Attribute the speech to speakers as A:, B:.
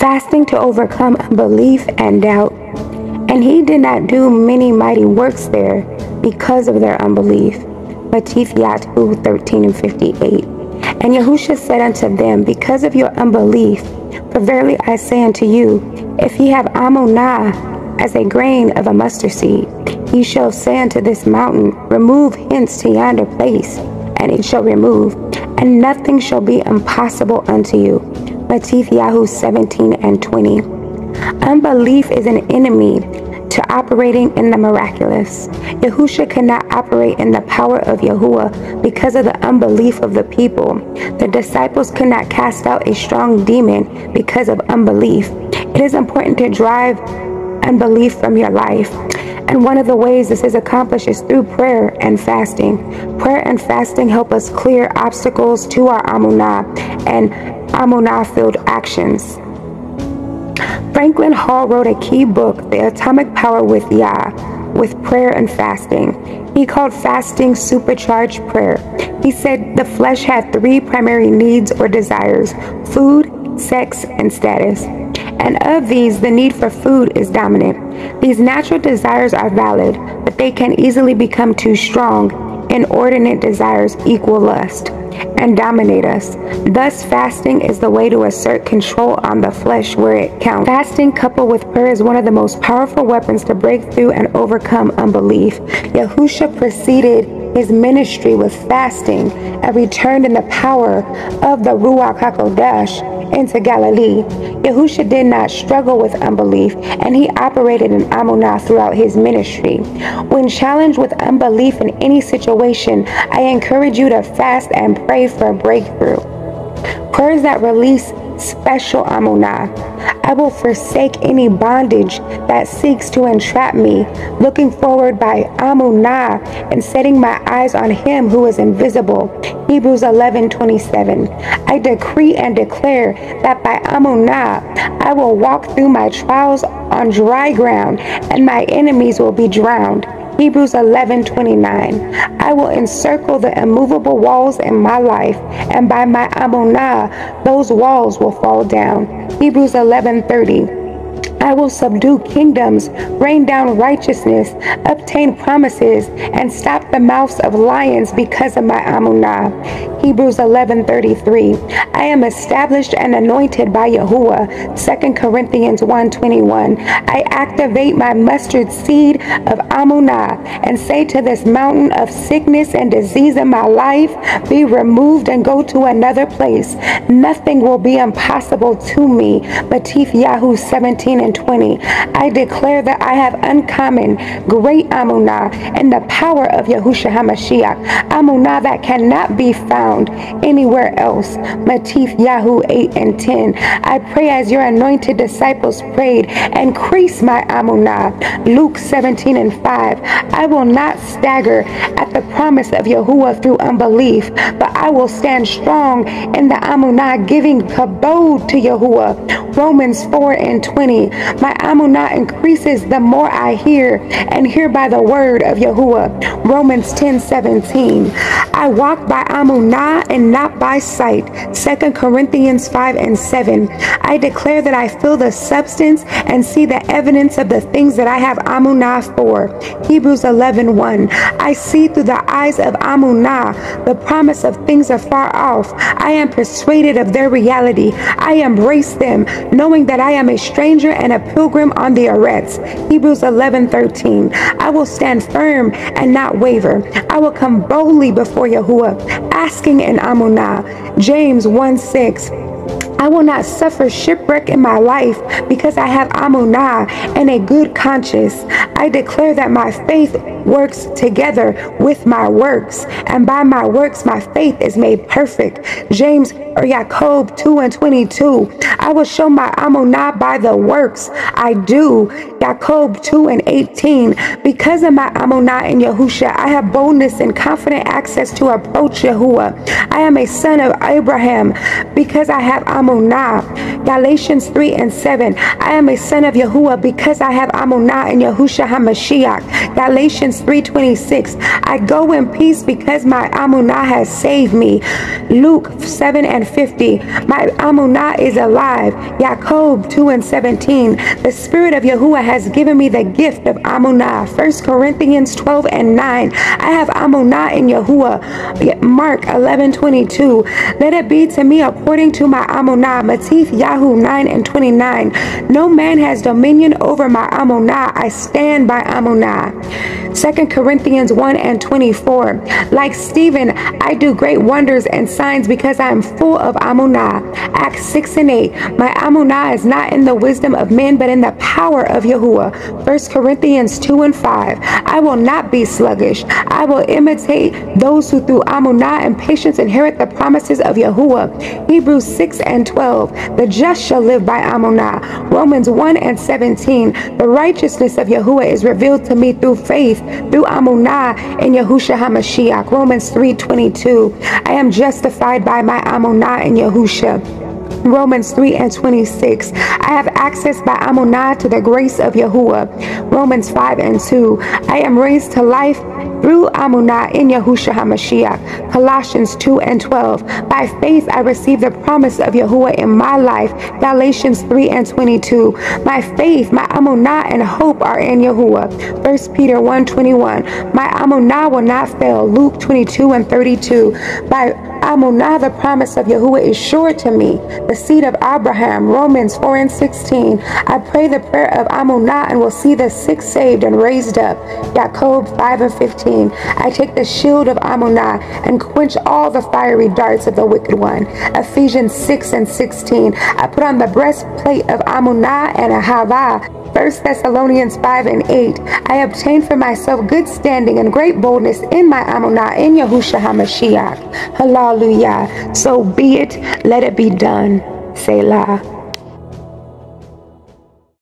A: fasting to overcome unbelief and doubt. And he did not do many mighty works there because of their unbelief. Yahu 13:58. And Yahusha said unto them, because of your unbelief, for verily I say unto you, if ye have amunah as a grain of a mustard seed, ye shall say unto this mountain, remove hence to yonder place, and it shall remove, and nothing shall be impossible unto you. Yahu 17:20. Unbelief is an enemy to operating in the miraculous. Yahusha cannot operate in the power of Yahuwah because of the unbelief of the people. The disciples could not cast out a strong demon because of unbelief. It is important to drive unbelief from your life. And one of the ways this is accomplished is through prayer and fasting. Prayer and fasting help us clear obstacles to our amunah and amunah-filled actions. Franklin Hall wrote a key book, The Atomic Power with Yah, with prayer and fasting. He called fasting supercharged prayer. He said the flesh had 3 primary needs or desires: food, sex, and status. And of these, the need for food is dominant. These natural desires are valid, but they can easily become too strong. Inordinate desires equal lust and dominate us. Thus, fasting is the way to assert control on the flesh where it counts. Fasting coupled with prayer is one of the most powerful weapons to break through and overcome unbelief. Yahusha preceded his ministry with fasting and returned in the power of the Ruach HaKodesh into Galilee. Yahusha did not struggle with unbelief, and he operated in amunah throughout his ministry. When challenged with unbelief in any situation, I encourage you to fast and pray for a breakthrough. Prayers that release special amunah. I will forsake any bondage that seeks to entrap me, looking forward by amunah and setting my eyes on him who is invisible. Hebrews 11:27. I decree and declare that by amunah I will walk through my trials on dry ground, and my enemies will be drowned. Hebrews 11:29. I will encircle the immovable walls in my life, and by my amunah those walls will fall down. Hebrews 11:30. I will subdue kingdoms, rain down righteousness, obtain promises, and stop the mouths of lions because of my amunah. Hebrews 11:33. I am established and anointed by Yahuwah. 2 Corinthians 1:21. I activate my mustard seed of amunah and say to this mountain of sickness and disease in my life, be removed and go to another place. Nothing will be impossible to me. Yahu 17:20. I declare that I have uncommon great amunah and the power of Yahushua HaMashiach, amunah that cannot be found anywhere else. Yahu 8:10. I pray as your anointed disciples prayed, increase my amunah. Luke 17:5. I will not stagger at the promise of Yahuwah through unbelief, but I will stand strong in the amunah, giving kabod to Yahuwah. Romans 4:20. My amunah increases the more I hear, and hear by the word of Yahuwah. Romans 10:17. I walk by amunah and not by sight. 2 Corinthians 5:7. I declare that I feel the substance and see the evidence of the things that I have amunah for. Hebrews 11:1. I see through the eyes of amunah the promise of things afar off. I am persuaded of their reality. I embrace them, knowing that I am a stranger and a pilgrim on the Eretz. Hebrews 11:13. I will stand firm and not waver. I will come boldly before Yahuwah, asking in amunah. James 1:6. I will not suffer shipwreck in my life because I have amunah and a good conscience. I declare that my faith works together with my works, and by my works my faith is made perfect. James or Jacob 2:22. I will show my amunah by the works I do. Jacob 2:18. Because of my amunah in Yahusha, I have boldness and confident access to approach Yahuwah. I am a son of Abraham because I have amunah. Galatians 3:7. I am a son of Yahuwah because I have amunah in Yahushua HaMashiach. Galatians Philippians 3:26. I go in peace because my Amunah has saved me. Luke 7:50. My Amunah is alive. Jacob 2:17. The Spirit of Yahuwah has given me the gift of Amunah. 1 Corinthians 12:9. I have Amunah in Yahuwah. Mark 11:22. Let it be to me according to my Amunah. Matith Yahu 9:29. No man has dominion over my Amunah. I stand by Amunah. 2 Corinthians 1:24. Like Stephen, I do great wonders and signs because I am full of Amunah. Acts 6:8. My Amunah is not in the wisdom of men, but in the power of Yahuwah. 1 Corinthians 2:5. I will not be sluggish. I will imitate those who through Amunah and patience inherit the promises of Yahuwah. Hebrews 6:12. The just shall live by Amunah. Romans 1:17. The righteousness of Yahuwah is revealed to me through faith, through Amunah in Yahusha HaMashiach. Romans 3:22. I am justified by my Amunah in Yahusha. Romans 3:26. I have access by Amunah to the grace of Yahuwah. Romans 5:2. I am raised to life through Amunah in Yahusha HaMashiach. Colossians 2:12. By faith I receive the promise of Yahuwah in my life. Galatians 3:22. My faith, my Amunah and hope are in Yahuwah. 1 Peter 1:21. My Amunah will not fail. Luke 22:32. By Amunah, the promise of Yahuwah is sure to me, the seed of Abraham. Romans 4:16. I pray the prayer of Amunah and will see the sick saved and raised up. Jacob 5:15. I take the shield of Amunah and quench all the fiery darts of the wicked one. Ephesians 6:16. I put on the breastplate of Amunah and Ahava. 1 Thessalonians 5:8. I obtain for myself good standing and great boldness in my Amunah in Yahusha HaMashiach. Hallelujah. So be it, let it be done. Selah.